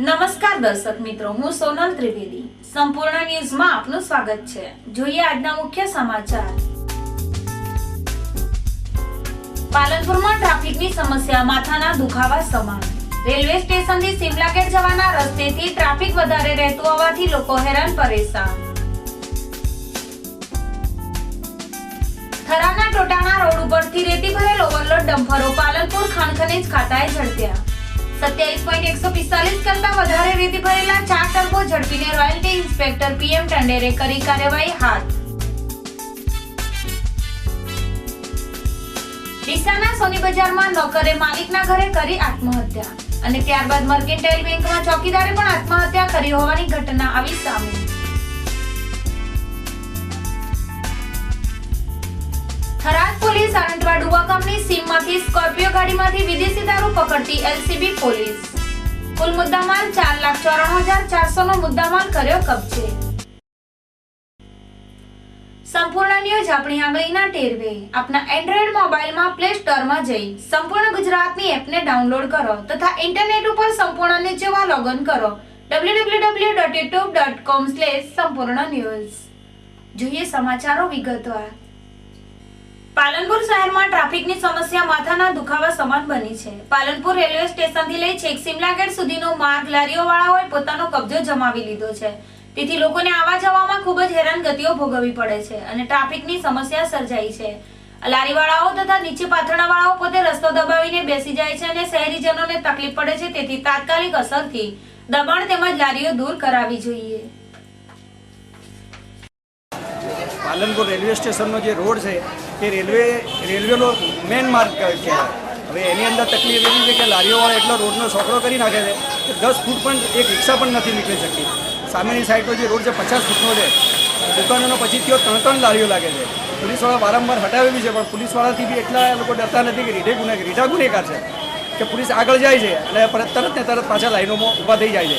નમસ્કાર દર્શક મિત્રો, હું સોનલ ત્રિવેદી. સંપૂર્ણ ન્યૂઝમાં આપનું સ્વાગત છે. જોઈએ આજના મુખ્ય સમાચાર. પાલનપુરમાં ટ્રાફિકની સમસ્યા માથાના દુખાવા સમાન. રેલવે સ્ટેશનથી સિમલા ગેટ જવાના રસ્તેથી ટ્રાફિક વધારે રહેતું હોવાથી લોકો હેરાન પરેશાન. થરાના ટોટાણા રોડ ઉપરથી રેતી ભરેલ ઓવરલોડ ડમ્પરો પાલનપુર ખાણ ખનીજ ખાતાએ ઝડપ્યા. 27.145 કરતા વધારે રેતી ભરેલા 4 ટર્બો ઝડપીને રોયલ્ટી ઇન્સ્પેક્ટર PM ટંડેરે કરી કાર્યવાહી હાથ. ડીસાના સોની બજારમાં નોકરે માલિકના ઘરે કરી આત્મહત્યા અને ત્યારબાદ મર્કેન્ટાઇલ બેંકમાં ચોકીદારે પણ આત્મહત્યા કરી હોવાની ઘટના આવી સામે. થરાદ પોલીસ આરંટવા ડુવા ગામની સીમમાંથી સ્કોર્પિયો ગાડીમાંથી વિદેશી દારૂ પકડતી LCB પોલીસ. કુલ મુદ્દામાલ 4,94,400 નો મુદ્દામાલ કર્યો કબજે. સંપૂર્ણ ન્યૂઝ આપણી આંગળીના ટેરવે. આપના એન્ડ્રોઇડ મોબાઈલમાં પ્લે સ્ટોરમાં જઈ સંપૂર્ણ ગુજરાતની એપને ડાઉનલોડ કરો તથા ઇન્ટરનેટ ઉપર સંપૂર્ણ ન્યૂઝ જેવા લોગિન કરો www.youtube.com/સંપૂર્ણ ન્યૂઝ. જોઈએ સમાચારો વિગતવાર. પાલનપુર શહેરમાં ટ્રાફિકની સમસ્યા માથાના દુખાવા સમાન બની છે. પાલનપુર રેલવે સ્ટેશનથી લઈ છેક સિમલા ગેટ સુધીનો માર્ગ લારીઓવાળાઓએ પોતાનો કબજો જમાવી લીધો છે. તેથી લોકોને આવવા જવામાં ખૂબ જ હેરાનગતિઓ ભોગવવી પડે છે અને ટ્રાફિકની સમસ્યા સર્જાઈ છે. લારીવાળાઓ તથા નીચે પાથરણાવાળાઓ પોતે રસ્તો દબાવીને બેસી જાય છે અને શહેરીજનોને તકલીફ પડે છે. તેથી તાત્કાલિક અસરથી દબાણ તેમજ લારીઓ દૂર કરાવી જોઈએ. પાલનપુર રેલવે સ્ટેશનનો જે રોડ છે એ રેલવેનો મેઇન માર્ગ કહેવાય. હવે એની અંદર તકલીફ એવી છે કે લારીઓવાળા એટલો રોડનો સોકડો કરી નાખે છે કે 10 ફૂટ પણ એક રિક્ષા પણ નથી નીકળી શકતી. સામેની સાઈડનો જે રોડ છે 50 ફૂટનો છે. દુકાનોનો પછી ત્યો 3 લારીઓ લાગે છે. પોલીસવાળા વારંવાર હટાવે બી છે પણ પોલીસવાળાથી બી એટલા લોકો ડરતા નથી કે રીઢા ગુનેગાર છે કે પોલીસ આગળ જાય છે અને તરત પાછા લાઈનોમાં ઊભા થઈ જાય છે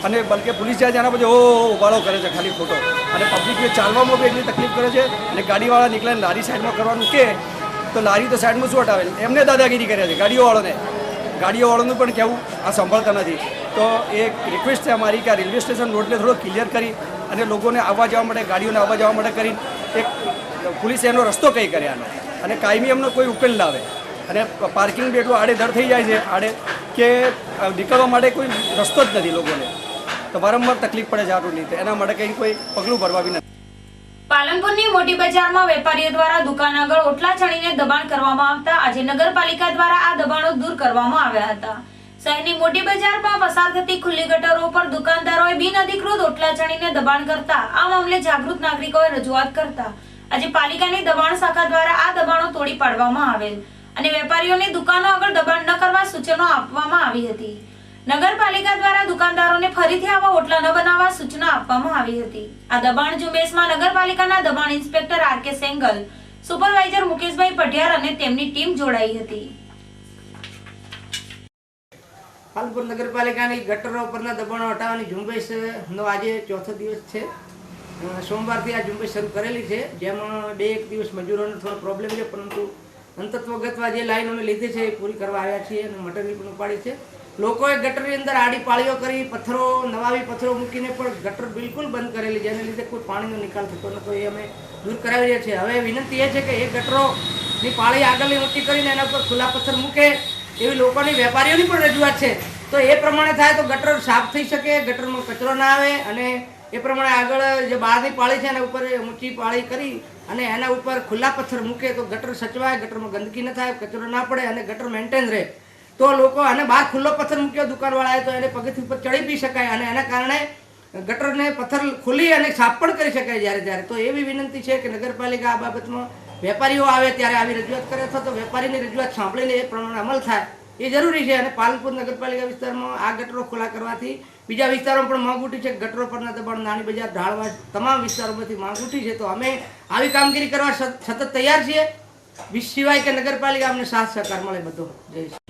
અને બલકે પોલીસ જાય છે એના પછી ઉભાડો કરે છે ખાલી ખોટો. અને પબ્લિકને ચાલવામાં બી એટલી તકલીફ કરે છે અને ગાડીવાળા નીકળે લારી સાઈડમાં કરવાનું કે તો લારી તો સાઈડમાં શું હટાવે એમને દાદાગીરી કરે છે ગાડીઓવાળાનું પણ કહેવું આ સાંભળતા નથી. તો એક રિક્વેસ્ટ છે અમારી કે આ રેલવે સ્ટેશન રોડને થોડો ક્લિયર કરી અને લોકોને આવવા જવા માટે ગાડીઓને આવવા જવા માટે કરી એક પોલીસે એનો રસ્તો કંઈ કરે આનો અને કાયમી એમનો કોઈ ઉકેલ લાવે. અને પાર્કિંગ બી એટલું આડેધડ થઈ જાય છે કે નીકળવા માટે કોઈ રસ્તો જ નથી લોકોને. તો વારંવાર તકલીફ પડે છે આ રોડની. એના માટે કંઈ કોઈ પગલું ભરવા નથી. પાલનપુરની મોટી બજારમાં વેપારીઓ દ્વારા દુકાન આગળ ઓટલા ચણીને દબાણ કરવામાં આવતા આજે નગરપાલિકા દ્વારા આ દબાણો દૂર કરવામાં આવ્યા હતા. શહેરની મોટી બજારમાં પસાર થતી ખુલ્લી ગટરો પર દુકાનદારોએ બિનઅધિકૃત ઓટલા ચણીને દબાણ કરતા આ મામલે જાગૃત નાગરિકોએ રજૂઆત કરતા આજે પાલિકાની દબાણ શાખા દ્વારા આ દબાણો તોડી પાડવામાં આવેલ અને વેપારીઓને દુકાનો આગળ દબાણ ન કરવા સૂચનો આપવામાં આવી હતી. નગરપાલિકા દ્વારા દુકાનદારોને ફરીથી આવા ઓટલા ન બનાવવા સૂચના આપવામાં આવી હતી. આ દબાણ ઝુંબેશમાં નગરપાલિકાના દબાણ ઇન્સ્પેક્ટર RK સેંગલ, સુપરવાઇઝર મુકેશભાઈ પઢિયાર અને તેમની ટીમ જોડાઈ હતી. પાલનપુર નગરપાલિકાની ગટરો પરના દબાણો હટાવવાની ઝુંબેશનો આજે ચોથો દિવસ છે. સોમવારથી આ ઝુંબેશ શરૂ કરેલી છે, જેમાં 2-1 દિવસ મજૂરોને થોડો પ્રોબ્લેમ છે, પરંતુ અંતત્વગતવા જે લાઈનોને લીધી છે એ પૂરી કરવા આવ્યા છીએ અને મટીરિયલ પણ ઉપાડી છે. લોકોએ ગટરની અંદર આડી પાળીઓ કરી નવાવી પથ્થરો મૂકીને પણ ગટર બિલકુલ બંધ કરેલી, જેને લીધે કોઈ પાણીનો નિકાલ થતો નહોતો. એ અમે દૂર કરાવી રહ્યા છીએ. હવે વિનંતી એ છે કે એ ગટરોની પાળી આગળની ઊંચી કરીને એના પર ખુલ્લા પથ્થર મૂકે એવી લોકોની, વેપારીઓની પણ રજૂઆત છે. તો એ પ્રમાણે થાય તો ગટર સાફ થઈ શકે, ગટરમાં કચરો ના આવે અને એ પ્રમાણે આગળ જે બહારની પાળી છે એના ઉપર ઊંચી પાળી કરી અને એના ઉપર ખુલ્લા પથ્થર મૂકે તો ગટર સચવાય, ગટરમાં ગંદકી ન થાય, કચરો ના પડે અને ગટર મેન્ટેન રહે. તો લોકો અને બહાર ખુલ્લો પથ્થર મૂક્યો દુકાનવાળાએ તો એને પગથી ઉપર ચડી પી શકાય અને એના કારણે ગટરને પથ્થર ખુલ્લી અને સાફ પણ કરી શકાય જ્યારે. તો એવી વિનંતી છે કે નગરપાલિકા આ બાબતમાં વેપારીઓ આવે ત્યારે આવી રજૂઆત કરે અથવા તો વેપારીની રજૂઆત સાંભળીને એ પ્રમાણે અમલ થાય એ જરૂરી છે. અને પાલનપુર નગરપાલિકા વિસ્તારમાં આ ગટરો ખુલ્લા કરવાથી બીજા વિસ્તારોમાં પણ માંગ ઉઠી છે. ગટરો પરના દબાણ નાની બજાર, ઢાળવા તમામ વિસ્તારોમાંથી માંગ ઉઠી છે. તો અમે આવી કામગીરી કરવા સતત તૈયાર છીએ. સિવાય કે નગરપાલિકા અમને સાથ સહકાર મળે બધો. જય શ્રી.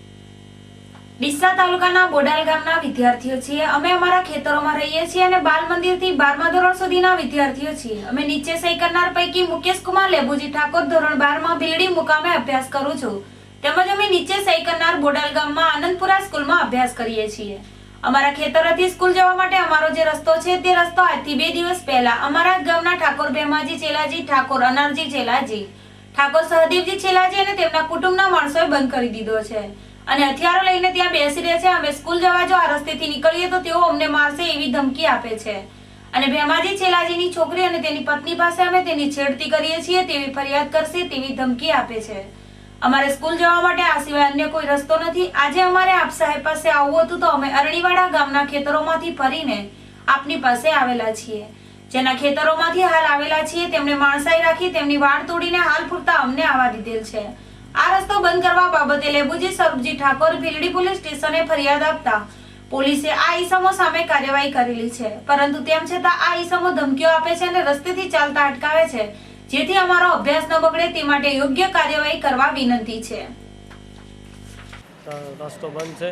ડીસા તાલુકાના બોડાલ ગામના વિદ્યાર્થીઓ છીએ. અમે અમારા ખેતરોમાં રહીએ છીએ અને બાલ મંદિરથી 12મા ધોરણ સુધીના વિદ્યાર્થીઓ છીએ. અમે નીચે સહી કરનાર પૈકી મુકેશ કુમાર લેબુજી ઠાકોર ધોરણ 12માં ભીલડી મુકામે અભ્યાસ કરું છું. તેમજ અમે નીચે સહી કરનાર બોડાલ ગામમાં આનંદપુરા સ્કૂલમાં અભ્યાસ કરીએ છીએ. અમારા ખેતરેથી સ્કૂલ જવા માટે અમારો જે રસ્તો છે તે રસ્તો આજથી 2 દિવસ પહેલા અમારા ગામના ઠાકોર ભેમાજી ચેલાજી, ઠાકોર અનારજી ચેલાજી, ઠાકોર સહદેવજી ચેલાજી અને તેમના કુટુંબના માણસોએ બંધ કરી દીધો છે અને હથિયારો લઈને ત્યાં બેસી રહે છે. અમે સ્કૂલ જવા જો આ રસ્તેથી નીકળીએ તો તેઓ અમને મારશે એવી ધમકી આપે છે અને ભેમાજી ચેલાજીની છોકરી અને તેની પત્ની પાસે અમે તેની છેડતી કરીએ છીએ તેવી ફરિયાદ કરશે તેવી ધમકી આપે છે. અમારે સ્કૂલ જવા માટે આ સિવાય અન્ય કોઈ રસ્તો નથી. આજે અમારે આપ સાહેબ પાસે આવવું હતું તો અમે અરણીવાડા ગામના ખેતરોમાંથી ફરીને આપની પાસે આવેલા છીએ. જેના ખેતરોમાંથી હાલ આવેલા છીએ તેમણે માણસાઈ રાખી તેમની વાડ તોડીને હાલ પૂરતા અમને આવવા દીધેલ છે. આ રસ્તો બંધ કરવા બાબતે લેબુજી સ્વરૂપજી ઠાકોર ભીલડી પોલીસ સ્ટેશને ફરિયાદ આપતા પોલીસે આ ઈસમો સામે કાર્યવાહી કરેલી છે. પરંતુ તેમ છતાં આ ઈસમો ધમકીઓ આપે છે અને રસ્તેથી ચાલતા અટકાવે છે, જેથી અમારો અભ્યાસ ન બગડે તે માટે યોગ્ય કાર્યવાહી કરવા વિનંતી છે. રસ્તો બંધ છે.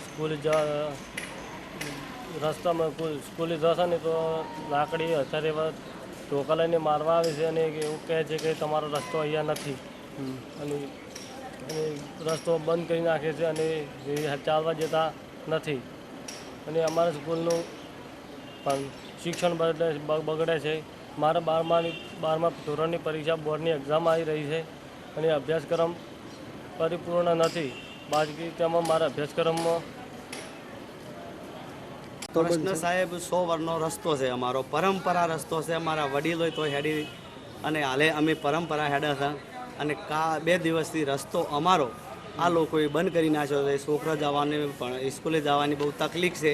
સ્કૂલ રસ્તામાં સ્કૂલે જશે ને તો લાકડી અત્યારે ઢોકા લઈને મારવા આવે છે અને એવું કહે છે કે તમારો રસ્તો અહીંયા નથી અને રસ્તો બંધ કરી નાખે છે અને ચાલવા જતા નથી અને અમારા સ્કૂલનું પણ શિક્ષણ બગડે છે. મારા 12મા ધોરણની પરીક્ષા બોર્ડની એક્ઝામ આવી રહી છે અને અભ્યાસક્રમ પરિપૂર્ણ નથી. બાકી તેમાં મારા અભ્યાસક્રમમાં કૃષ્ણ સાહેબ 100 વર્ષનો રસ્તો છે, અમારો પરંપરા રસ્તો છે. અમારા વડીલોય તો હેડી અને હાલે અમે પરંપરા હેડા હતા અને 2 દિવસથી રસ્તો અમારો આ લોકોએ બંધ કરી નાખ્યો છે. છોકરા જવાની પણ સ્કૂલે જવાની બહુ તકલીફ છે.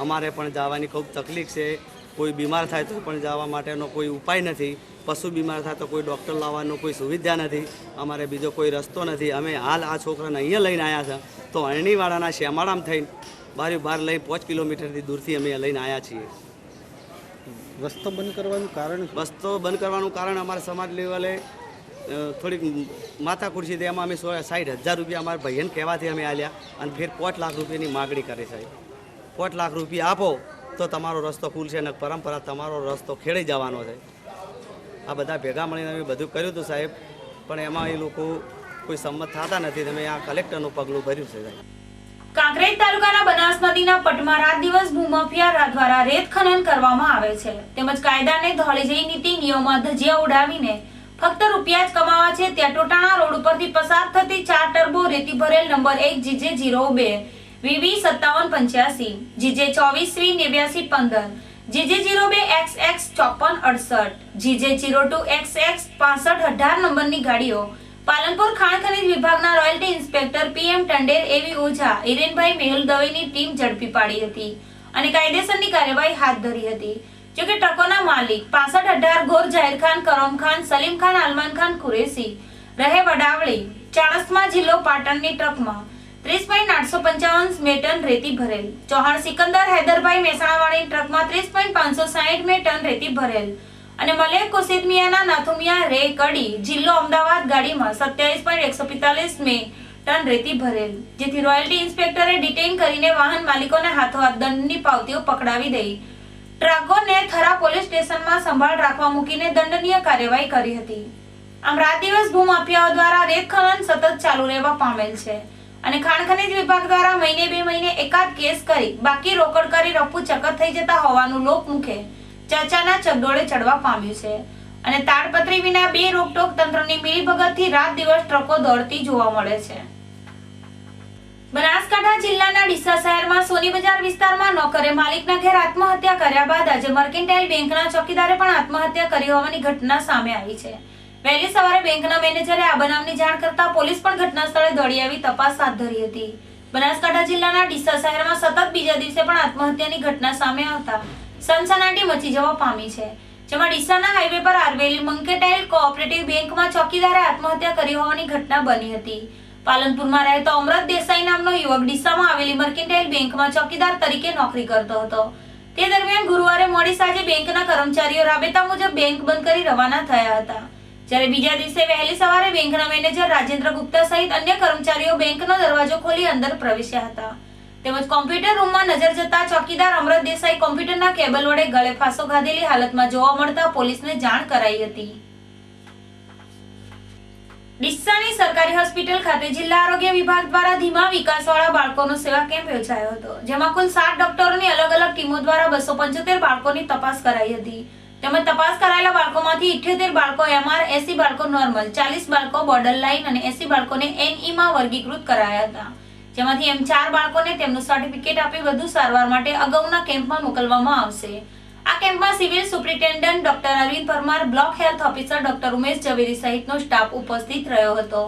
અમારે પણ જવાની ખૂબ તકલીફ છે. કોઈ બીમાર થાય તો પણ જવા માટેનો કોઈ ઉપાય નથી. પશુ બીમાર થાય તો કોઈ ડૉક્ટર લાવવાનો કોઈ સુવિધા નથી. અમારે બીજો કોઈ રસ્તો નથી. અમે હાલ આ છોકરાને અહીંયા લઈને આવ્યા છે તો અરણીવાડાના શ્યામાળામાં થઈને બહાર લઈ 5 કિલોમીટરથી દૂરથી અમે લઈને આવ્યા છીએ. રસ્તો બંધ કરવાનું કારણ રસ્તો બંધ કરવાનું કારણ અમારા સમાજ લેવલે થોડીક માથાકૂટ છે. તેમાં અમે 60,000 રૂપિયા અમારા ભાઈને કહેવાથી અમે આલ્યા અને ફેર 5 લાખ રૂપિયાની માગણી કરી સાહેબ. 5 લાખ રૂપિયા આપો તો તમારો રસ્તો ખુલશે ને પરંપરા તમારો રસ્તો ખેડાઈ જવાનો છે. આ બધા ભેગા મળીને અમે બધું કર્યું હતું સાહેબ, પણ એમાં એ લોકો કોઈ સંમત થતા નથી. તમે આ કલેક્ટરનું પગલું ભર્યું છે સાહેબ. કાંકરેજ તાલુકાના બનાસ નદીના પટમાં રાત દિવસ ભૂમાફિયા દ્વારા રેત ખનન કરવામાં આવે છે તેમજ કાયદાને ધોળી જઈ નીતિ નિયમોમાં ધજિયા ઉડાવીને ફક્ત રૂપિયા જ કમાવા છે. ત્યાં ટોટાણા રોડ ઉપરથી પસાર થતી 4 ટર્બો રેતી ભરેલ number 1 GJ02 VV 5785 GJ24V8915 GJ02XX 5468 GJ02XX 6518 નંબરની ગાડીઓ પાલનપુર ખાણ ખનીજ વિભાગના રોયલ્ટી ઇન્સ્પેક્ટર PM ટંડેર એવી ઓઝા હિરેનભાઈ મેહુલ દવેની ટીમ ઝડપી પાડી હતી અને કાયદેસરની કાર્યવાહી હાથ ધરી હતી. જો કે ટ્રકોના માલિક 6518 ગોર જાહેર ખાન, કરમ ખાન, સલીમ ખાન, આલમાન ખાન કુરેશી રહે વડાવળી, ચાણસ્મા, જિલ્લો પાટણની ટ્રકમાં 30.855 મેટન રેતી ભરેલ. ચૌહાણ સિકંદર હૈદરભાઈ મહેસાણાવાળી ટ્રકમાં 30.560 ટન રેતી ભરેલ અને મલેક કોશિદ મિયાના નાથુમિયા રે કડી, જિલ્લો અમદાવાદ ગાડીમાં 27.145 ટન રેતી ભરેલ. જેથી રોયલ્ટી ઇન્સ્પેક્ટરે ડિટેઇન કરીને વાહન માલિકોને હાથોહાથ દંડની પાવતીઓ પકડાવી દઈ ટ્રકોને થરા પોલીસ સ્ટેશનમાં સંભાળ રાખવા મૂકીને દંડનીય કાર્યવાહી કરી હતી. આમ રાત દિવસ ભૂમાફિયાઓ દ્વારા રેત ખનન સતત ચાલુ રહેવા પામેલ છે અને ખાણ ખનીજ વિભાગ દ્વારા મહિને 2 મહિને એકાદ કેસ કરી બાકી રોકડ કરી રફુ ચક્કર થઈ જતા હોવાનું લોકમુખે ચર્ચાના ચગડોળે ચડવા પામ્યું છે અને તાડપત્રી વિના બે રોકટોક તંત્રની મિલીભગતથી રાત દિવસ ટ્રકો દોડતી જોવા મળે છે. બનાસકાંઠા જિલ્લાના ડીસા શહેરમાં સોની બજાર વિસ્તારમાં નોકરે માલિકના ઘેર આત્મહત્યા કર્યા બાદ આજે મર્કેન્ટાઇલ બેંકના ચોકીદારે પણ આત્મહત્યા કરી હોવાની ઘટના સામે આવી છે. વહેલી સવારે બેંકના મેનેજરે આ બનાવની જાણ કરતા પોલીસ પણ ઘટના સ્થળે દોડી આવી તપાસ હાથ ધરી હતી. બનાસકાંઠા જિલ્લાના ડીસા શહેરમાં સતત બીજા દિવસે પણ આત્મહત્યાની ઘટના સામે આવતા સનસનાટી મચી જવા પામી છે. જેમાં ડીસાના હાઈવે પર આવેલી મર્કેન્ટાઇલ કોઓપરેટિવ બેંકમાં ચોકીદારે આત્મહત્યા કરી હોવાની ઘટના બની હતી. પાલનપુરમાં રહેતો અમરત દેસાઈ નામનો યુવક ડીસામાં આવેલી મર્કેન્ટાઇલ બેંકમાં ચોકીદાર તરીકે નોકરી કરતો હતો. તે દરમિયાન ગુરુવારે મોડી સાંજે બેંકના કર્મચારીઓ રાબેતા મુજબ બેંક બંધ કરી રવાના થયા હતા. જ્યારે બીજા દિવસે વહેલી સવારે બેંકના મેનેજર રાજેન્દ્ર ગુપ્તા સહિત અન્ય કર્મચારીઓ બેંકનો દરવાજો ખોલી અંદર પ્રવેશ્યા હતા. તેમજ કોમ્પ્યુટર રૂમમાં નજર જતા ચોકીદાર અમરત દેસાઈ કોમ્પ્યુટરના કેબલ વડે ગળે ફાંસો ખાધેલી હાલતમાં જોવા મળતા પોલીસને જાણ કરાઈ હતી. ડીસાની સરકારી હોસ્પિટલ ખાતે જિલ્લા આરોગ્ય વિભાગ દ્વારા ધીમા વિકાસવાળા બાળકોનો સેવા કેમ્પ યોજાયો હતો, જેમાં કુલ 7 ડોક્ટરોની અલગ અલગ ટીમો દ્વારા 275 બાળકોની તપાસ કરાઈ હતી. તેમજ તપાસ કરાયેલા બાળકોમાંથી 78 બાળકો MR, 80 બાળકો નોર્મલ, 40 બાળકો બોર્ડર લાઇન અને 80 બાળકોને NE માં વર્ગીકૃત કરાયા હતા, જેમાંથી M4 બાળકોને તેમનું સર્ટિફિકેટ આપી વધુ સારવાર માટે અગાઉના કેમ્પમાં મોકલવામાં આવશે. આ કેમ્પમાં civil superintendent doctor Arvind Parmar, block health officer doctor Umesh Zaveri સહિતનો સ્ટાફ ઉપસ્થિત રહ્યો હતો.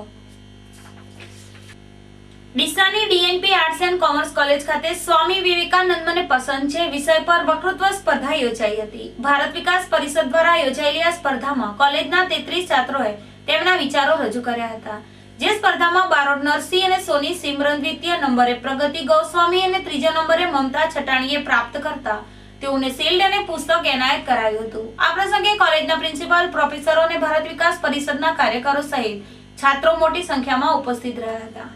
ડીસાની DNP arts and commerce college ખાતે સ્વામી વિવેકાનંદ મને પસંદ છે વિષય પર વક્તૃત્વ સ્પર્ધા યોજાઈ હતી. ભારત વિકાસ પરિષદ દ્વારા યોજાયેલી આ સ્પર્ધામાં કોલેજના 33 છાત્રોએ તેમના વિચારો રજૂ કર્યા હતા. જે સ્પર્ધામાં બારોડ નરસિંહ અને સોની સિમરન દ્વિતીય નંબરે, પ્રગતિ ગોસ્વામી અને ત્રીજા નંબરે મમતા છટાણીએ પ્રાપ્ત કરતા તેઓને શિલ્ડ અને પુસ્તક એનાયત કરાયું હતું. આ પ્રસંગે કોલેજના પ્રિન્સિપાલ, પ્રોફેસરો અને ભારત વિકાસ પરિષદના કાર્યકરો સહિત છાત્રો મોટી સંખ્યામાં ઉપસ્થિત રહ્યા હતા.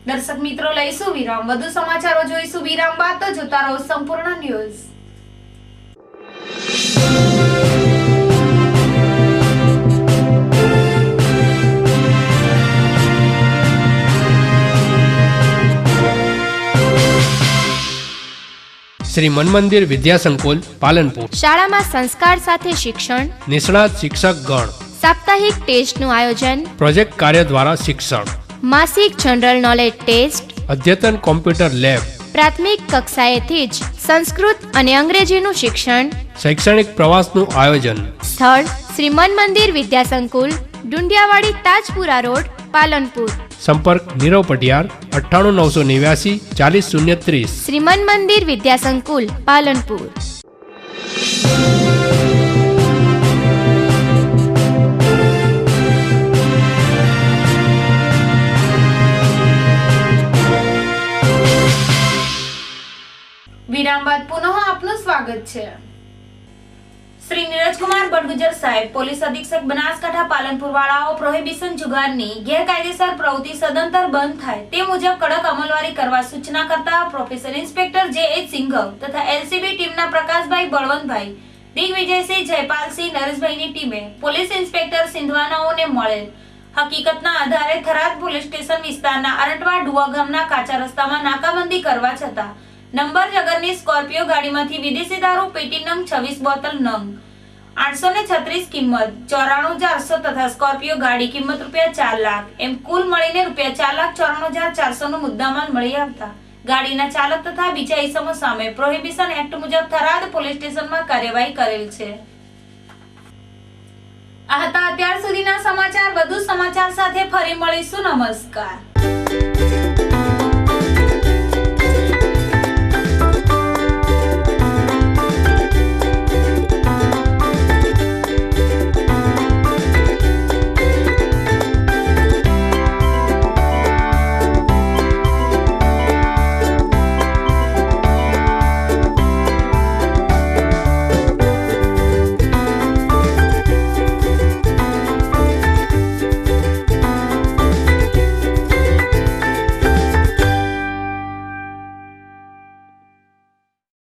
દર્શક મિત્રો, લઈશું વિરામ. વધુ સમાચારો જોઈશું વિરામ બાદ. તો જોતા રહો સંપૂર્ણ ન્યૂઝ. શ્રી મનમંદિર વિદ્યા સંકુલ પાલનપુર. શાળામાં સંસ્કાર સાથે શિક્ષણ, નિષ્ણાત શિક્ષક ગણ, સાપ્તાહિક ટેસ્ટનું આયોજન, પ્રોજેક્ટ કાર્ય દ્વારા શિક્ષણ, માસિક જનરલ નોલેજ ટેસ્ટ, અદ્યતન કોમ્પ્યુટર લેબ, પ્રાથમિક કક્ષાએથી જ સંસ્કૃત અને અંગ્રેજીનું શિક્ષણ, શૈક્ષણિક પ્રવાસનું આયોજન. સ્થળ શ્રી મનમંદિર વિદ્યા સંકુલ, ડુંડિયાવાડી, તાજપુરા રોડ, પાલનપુર. સંપર્ક નીરવ પટિયાર 98989 40030. શ્રી મનમંદિર વિદ્યા સંકુલ, પાલનપુર. વિરામ બાદ પુનઃ આપનું સ્વાગત છે. શ્રી નીરજકુમાર બડગુજર સાહેબ, પોલીસ અધિક્ષક બનાસકાંઠા પાલનપુર વાળાઓ પ્રોહિબિશન જુગારની ગેરકાયદેસર પ્રવૃત્તિ સદંતર બંધ થાય તે મુજબ કડક અમલવારી કરવા સૂચના કરતા પ્રોફેસર ઇન્સ્પેક્ટર J.H. સિંઘવ તથા LCB ટીમના પ્રકાશભાઈ, બળવંતભાઈ, દિગ્વિજયસિંહ, જયપાલસિંહ, નરેશભાઈની ટીમે પોલીસ ઇન્સ્પેક્ટર સિંધવાનાઓને મળેલ હકીકતના આધારે થરાદ પોલીસ સ્ટેશન વિસ્તારના અરટવા ડુવા ગામના કાચા રસ્તામાં નાકાબંધી કરવા છતાં નંબર જગરની સ્કોર્પિયો ગાડીમાંથી વિદેશી દારૂ પેટી નંગ 26 બોટલ નંગ 836 કિંમત 94,800 તથા સ્કોર્પિયો ગાડી કિંમત ₹4 લાખ એમ કુલ મળીને ₹4,94,400 નો મુદ્દામાલ મળી આવતા ગાડીના ચાલક તથા બીજા ઇસમો સામે પ્રોહિબિશન એક્ટ મુજબ થરાદ પોલીસ સ્ટેશનમાં કાર્યવાહી કરેલ છે. આ હતા અત્યાર સુધીના સમાચાર. વધુ સમાચાર સાથે ફરી મળીશું. નમસ્કાર.